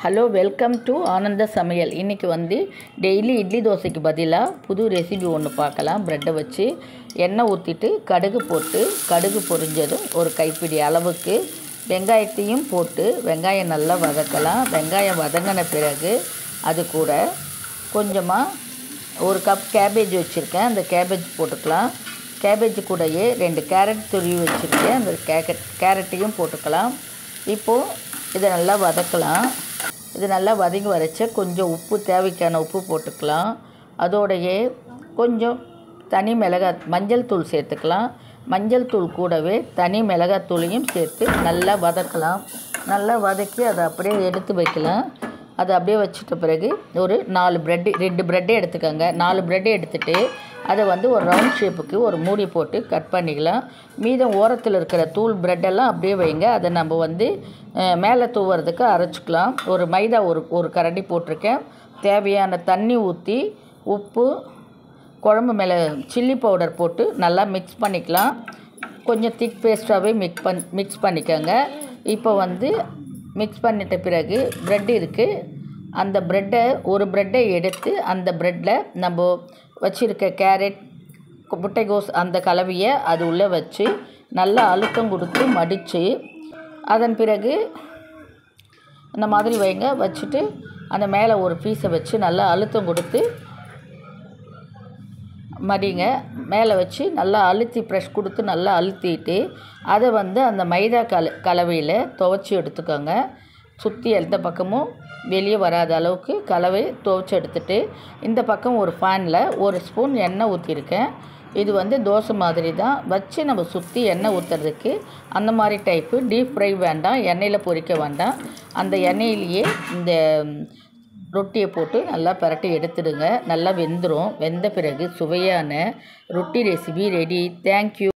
Hello welcome to ஆனந்த சமையல். இன்றைக்கி வந்து டெய்லி இட்லி தோசைக்கு பதிலாக புது ரெசிபி ஒன்று பார்க்கலாம். ப்ரெட்டை வச்சு எண்ணெய் ஊற்றிட்டு கடுகு போட்டு கடுகு பொரிஞ்சதும் ஒரு கைப்பிடி அளவுக்கு வெங்காயத்தையும் போட்டு வெங்காயம் நல்லா வதக்கலாம். வெங்காயம் வதங்கின பிறகு அது கூட கொஞ்சமாக ஒரு கப் கேபேஜ் வச்சுருக்கேன், அந்த கேபேஜ் போட்டுக்கலாம். கேபேஜ் கூடயே 2 கேரட் துருவி வச்சுருக்கேன், அந்த கேரட்டையும் போட்டுக்கலாம். இப்போது இதை நல்லா வதக்கலாம். இது நல்லா வதங்கி வரைச்ச கொஞ்சம் உப்பு, தேவைக்கான உப்பு போட்டுக்கலாம். அதோடையே கொஞ்சம் தனி மஞ்சள் தூள் சேர்த்துக்கலாம். மஞ்சள் தூள் கூடவே தனி மிளகாத்தூளையும் சேர்த்து நல்லா வதக்கலாம். நல்லா வதக்கி அதை அப்படியே எடுத்து வைக்கலாம். அதை அப்படியே வச்சுட்ட பிறகு ஒரு 2 ப்ரெட்டு எடுத்துக்கோங்க. 4 ப்ரெட்டு எடுத்துகிட்டு அதை வந்து ஒரு ரவுண்ட் ஷேப்புக்கு ஒரு மூடி போட்டு கட் பண்ணிக்கலாம். மீதம் ஓரத்தில் இருக்கிற தூள் ப்ரெட்டெல்லாம் அப்படியே வைங்க. அதை நம்ம வந்து மேலே தூவுறதுக்கு அரைச்சிக்கலாம். ஒரு மைதா ஒரு கரண்டி போட்டிருக்கேன். தேவையான தண்ணி ஊற்றி உப்பு, குழம்பு மேலே சில்லி பவுடர் போட்டு நல்லா மிக்ஸ் பண்ணிக்கலாம். கொஞ்சம் திக் பேஸ்ட்டாகவே மிக்ஸ் பண்ணிக்கோங்க. இப்போ வந்து மிக்ஸ் பண்ணிட்ட பிறகு ப்ரெட் இருக்குது, அந்த ஒரு ப்ரெட்டை எடுத்து அந்த ப்ரெட்டில் நம்ம வச்சுருக்க கேரட், முட்டைகோஸ் அந்த கலவையை அது உள்ளே வச்சு நல்லா அழுத்தம் கொடுத்து மடித்து அதன் பிறகு இந்த மாதிரி வைங்க. வச்சுட்டு அந்த மேலே ஒரு பீஸை வச்சு நல்லா அழுத்தம் கொடுத்து மடிங்க. மேலே வச்சு நல்லா அழுத்தி ப்ரெஷ் கொடுத்து நல்லா அழுத்திட்டு அதை வந்து அந்த மைதா கலவையில் துவைச்சி எடுத்துக்கோங்க. சுற்றி எந்த பக்கமும் வெளியே வராத அளவுக்கு கலவை துவைச்சி எடுத்துட்டு இந்த பக்கம் ஒரு ஃபேனில் 1 ஸ்பூன் எண்ணெய் ஊற்றிருக்கேன். இது வந்து தோசை மாதிரி தான் வச்சு நம்ம சுற்றி எண்ணெய் ஊற்றுறதுக்கு அந்த மாதிரி டைப்பு. டீப் ஃப்ரை வேண்டாம், எண்ணெயில் பொரிக்க வேண்டாம். அந்த எண்ணெயிலேயே இந்த ரொட்டியை போட்டு நல்லா பரட்டி எடுத்துடுங்க. நல்லா வெந்துடும். வெந்த பிறகு சுவையான ரொட்டி ரெசிபி ரெடி. தேங்க்யூ.